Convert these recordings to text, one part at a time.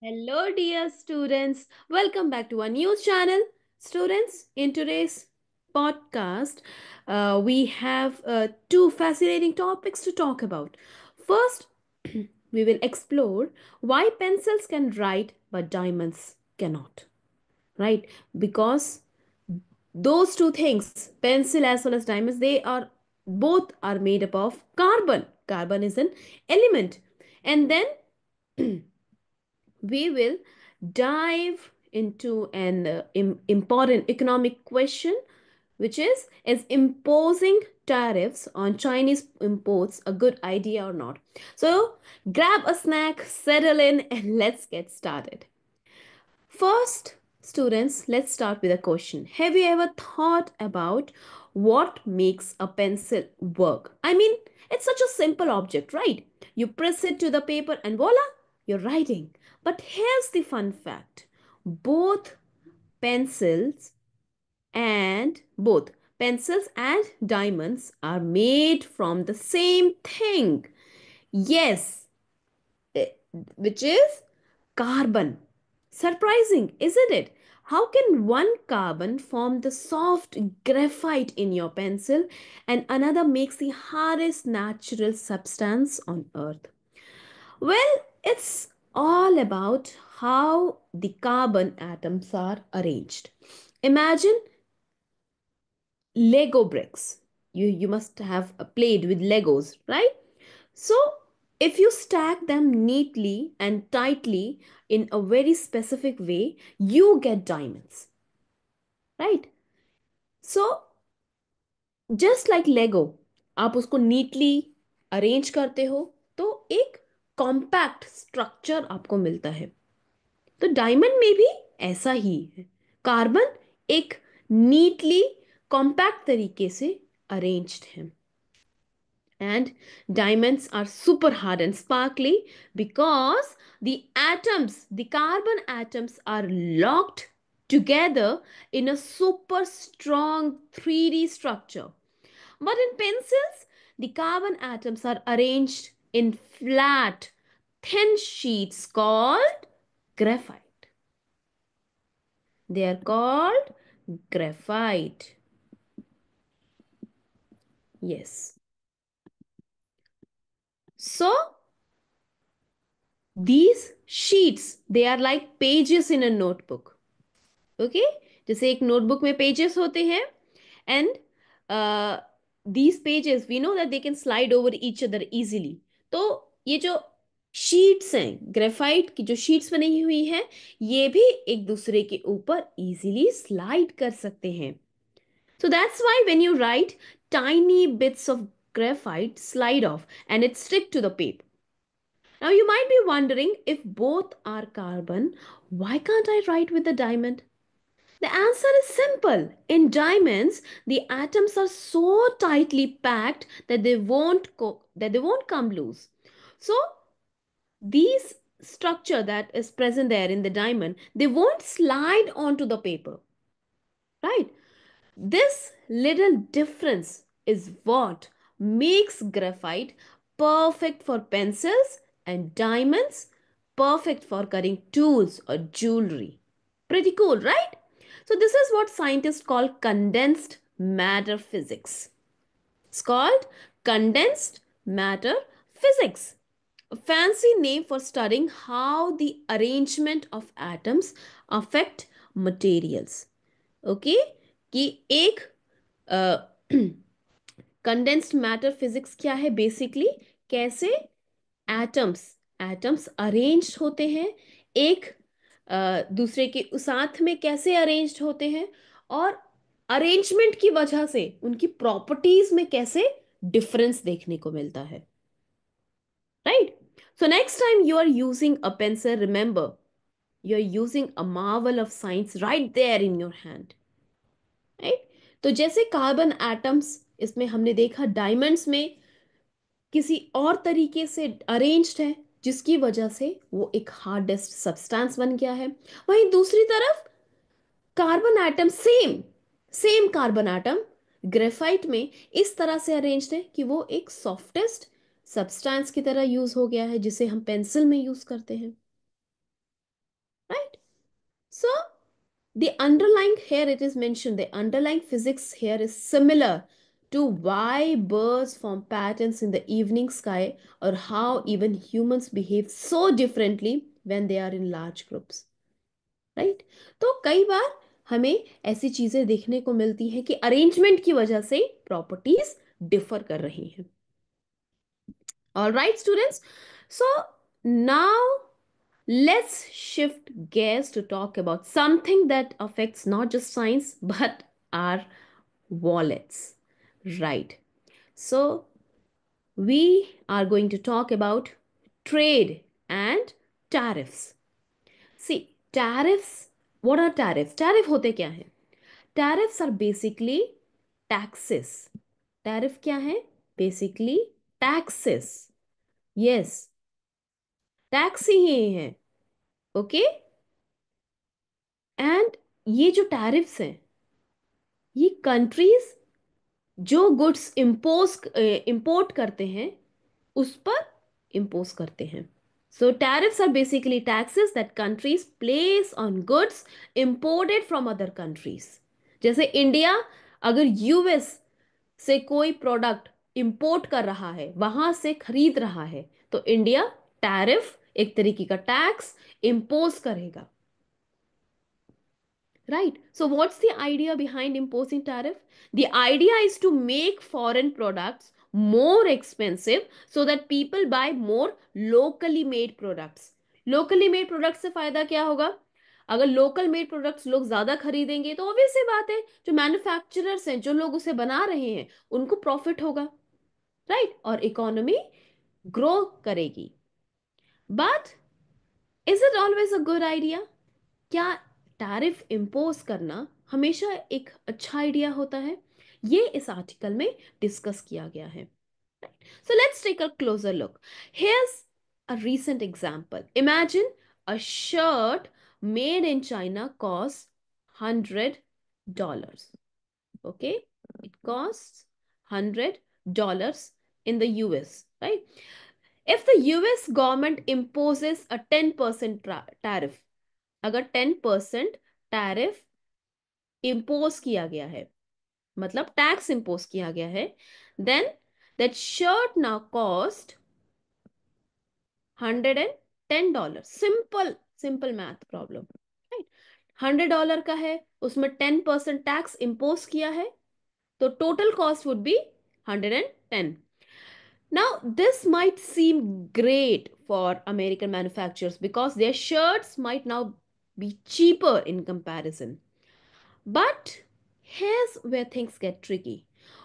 Hello, dear students. Welcome back to our news channel. Students, in today's podcast, we have two fascinating topics to talk about. First, we will explore why pencils can write but diamonds cannot. Right? Because those two things, pencil as well as diamonds, they are both are made up of carbon. Carbon is an element. And then we will dive into an important economic question, which is imposing tariffs on Chinese imports a good idea or not? So grab a snack, settle in, and let's get started. First, students, let's start with a question. Have you ever thought about what makes a pencil work? I mean, it's such a simple object, right? You press it to the paper and voila, you're writing. But here's the fun fact. Both pencils both pencils and diamonds are made from the same thing. Yes, eh, which is carbon. Surprising, isn't it? How can one carbon form the soft graphite in your pencil and another makes the hardest natural substance on earth? Well, it's all about how the carbon atoms are arranged. Imagine Lego bricks. You must have played with Legos, right? So, if you stack them neatly and tightly in a very specific way, you get diamonds, right? So, just like Lego, आप उसको neatly arrange करते हो तो एक compact structure आपको मिलता है. तो डायमंड में भी ऐसा ही है. कार्बन एक नीटली कॉम्पैक्ट तरीके से अरेंज्ड है. And diamonds are super hard and sparkly because the carbon atoms are locked together in a super strong 3D structure. But in pencils, the carbon atoms are arranged in flat, thin sheets called graphite. They are called graphite. Yes. So, these sheets, they are like pages in a notebook. Okay जैसे एक notebook में pages होते हैं and these pages we know that they can slide over each other easily. तो ये जो sheets हैं graphite की जो शीट्स बनी हुई है ये भी एक दूसरे के ऊपर इजीली स्लाइड कर सकते हैं. So that's why when you write, tiny bits of graphite slide off and it stick to the paper. Now you might be wondering, if both are carbon, why can't I write with the diamond? The answer is simple. In diamonds, the atoms are so tightly packed that they won't come loose. So these structure that is present there in the diamond, they won't slide onto the paper, right? This little difference is what makes graphite perfect for pencils and diamonds perfect for cutting tools or jewelry. Pretty cool, right? So, this is what scientists call condensed matter physics. It's called condensed matter physics, a fancy name for studying how the arrangement of atoms affect materials. Okay कि एक condensed matter physics क्या है basically कैसे atoms atoms arranged होते हैं एक दूसरे के साथ में कैसे अरेंज्ड होते हैं और अरेंजमेंट की वजह से उनकी प्रॉपर्टीज में कैसे डिफरेंस देखने को मिलता है. Right. So next time you are using a pencil remember you are using a marvel of science right there in your hand. Right. तो जैसे कार्बन एटम्स इसमें हमने देखा डायमंड्स में किसी और तरीके से अरेंज्ड है जिसकी वजह से वो एक हार्डेस्ट सब्सटेंस बन गया है. वहीं दूसरी तरफ carbon atom same same carbon atom graphite में इस तरह से अरेंज्ड है कि वो एक सॉफ्टेस्ट सब्सटेंस की तरह यूज हो गया है जिसे हम पेंसिल में यूज करते हैं. The underlying here, it is mentioned, the underlying physics here is similar to why birds form patterns in the evening sky, or how even humans behave so differently when they are in large groups, right? तो कई बार हमें ऐसी चीजें देखने को मिलती हैं कि अरेंजमेंट की वजह से प्रॉपर्टीज डिफर कर रही हैं. All right, students. So now let's shift gears to talk about something that affects not just science but our wallets. Right. So we are going to talk about trade and tariffs. See, tariffs, what are tariffs? Tariff होते क्या हैं? Tariffs are basically taxes. Tariff क्या है? Basically taxes. Yes, tax ही है. Okay. And ये जो tariffs हैं, ये कंट्रीज जो गुड्स इंपोर्ट करते हैं उस पर इंपोज करते हैं. So tariffs are basically taxes that countries place on goods imported from other countries. जैसे इंडिया अगर यूएस से कोई प्रोडक्ट इंपोर्ट कर रहा है, वहां से खरीद रहा है, तो इंडिया टैरिफ, एक तरीके का टैक्स, इंपोज करेगा. Right. So, what's the idea behind imposing tariff? The idea is to make foreign products more expensive so that people buy more locally made products. Locally made products से फायदा क्या होगा? अगर local made products लोग ज्यादा खरीदेंगे तो obvious सी बात है, जो मैन्युफैक्चरर्स हैं, जो लोग उसे बना रहे हैं, उनको प्रॉफिट होगा. राइट. और इकोनॉमी ग्रो करेगी. But is it always a good idea? क्या टैरिफ इम्पोज करना हमेशा एक अच्छा आइडिया होता है? ये इस आर्टिकल में डिस्कस किया गया है. So let's take a closer look. Here's a recent example. Imagine a shirt made in China costs $100. Okay, it costs $100 in the US, right? If the US government imposes a 10% tariff, अगर 10% tariff impose किया गया है, मतलब tax impose किया गया है, then that shirt now cost $110. Simple simple math problem, right? $100 का है, उसमें 10% टैक्स इम्पोज किया है, तो total cost would be 110. Now, this might seem great for American manufacturers because their shirts might now be cheaper in comparison. But here's where things get tricky.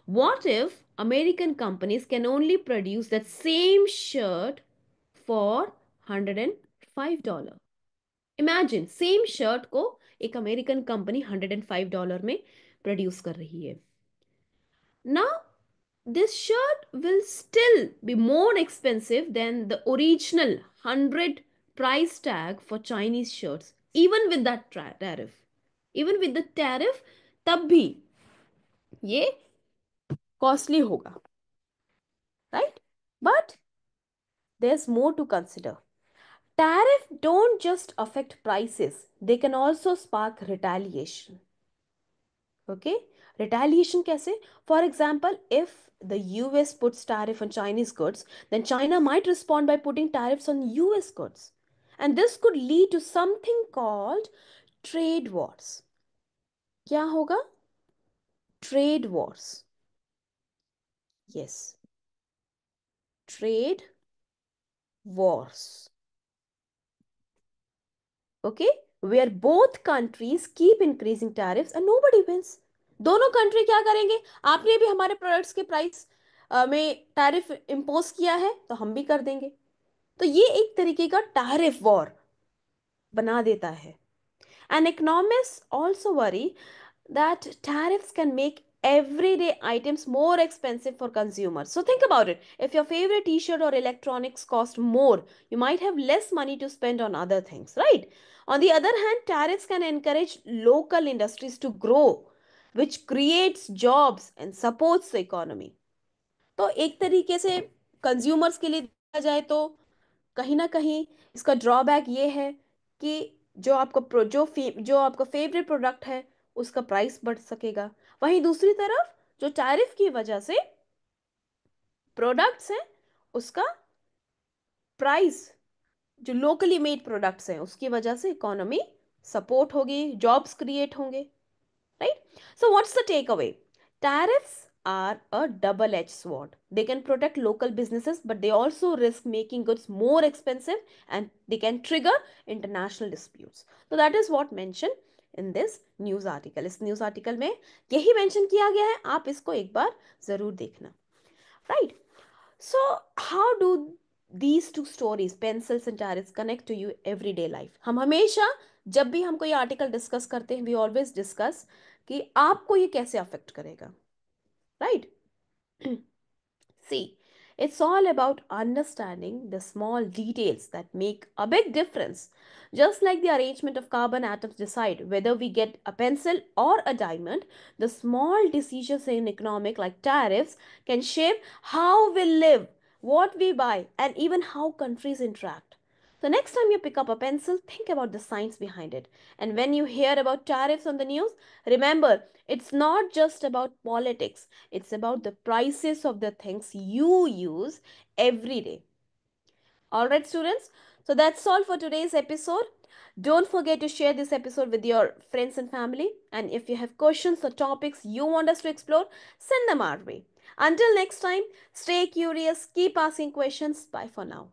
What if American companies can only produce that same shirt for $105? Imagine, same shirt को एक American company $105 में produce कर रही है. Now, this shirt will still be more expensive than the original 100 price tag for Chinese shirts, even with that tariff. Even with the tariff, तब भी ये costly होगा, right? But there's more to consider. Tariff don't just affect prices, they can also spark retaliation. Okay, retaliation कैसे? For example, if the US puts tariff on Chinese goods, then China might respond by putting tariffs on US goods, and this could lead to something called trade wars. क्या होगा? Trade wars. Yes, trade wars. Okay, where both countries keep increasing tariffs and nobody wins. दोनों country क्या करेंगे? आपने भी हमारे products के price में टैरिफ इम्पोज किया है, तो हम भी कर देंगे. तो ये एक तरीके का टैरिफ वॉर बना देता है. And economists also worry that tariffs can make everyday items more expensive for consumers. So think about it. If your favorite t-shirt or electronics cost more, you might have less money to spend on other things, right? On the other hand, tariffs can encourage local industries to grow, which creates jobs and supports the economy. तो एक तरीके से consumers के लिए देखा जाए तो कहीं ना कहीं इसका ड्रॉबैक ये है कि जो आपका फेवरेट प्रोडक्ट है उसका प्राइस बढ़ सकेगा। वहीं दूसरी तरफ जो टैरिफ की वजह से प्रोडक्ट्स हैं उसका प्राइस, जो लोकली मेड प्रोडक्ट्स हैं उसकी वजह से इकोनॉमी सपोर्ट होगी, जॉब्स क्रिएट होंगे, right? So what's the takeaway? Tariffs are a double-edged sword. They can protect local businesses, but they also risk making goods more expensive and they can trigger international disputes. So that is what mentioned in this news article. इस news article में यही mention किया गया है, आप इसको एक बार जरूर देखना, right? So how do these two stories, pencils and tariffs, connect to you everyday life? हम हमेशा जब भी हम कोई आर्टिकल डिस्कस करते हैं, वी ऑलवेज डिस्कस कि आपको ये कैसे अफेक्ट करेगा, right? See, it's all about understanding the small details that make a big difference. Just like the arrangement of carbon atoms decide whether we get a pencil or a diamond, the small decisions in economic like tariffs can shape how we live, what we buy, and even how countries interact. So next time you pick up a pencil, think about the science behind it. And when you hear about tariffs on the news, remember it's not just about politics, it's about the prices of the things you use every day. All right, students. So that's all for today's episode. Don't forget to share this episode with your friends and family. And if you have questions or topics you want us to explore, send them our way. Until next time, stay curious, keep asking questions. Bye for now.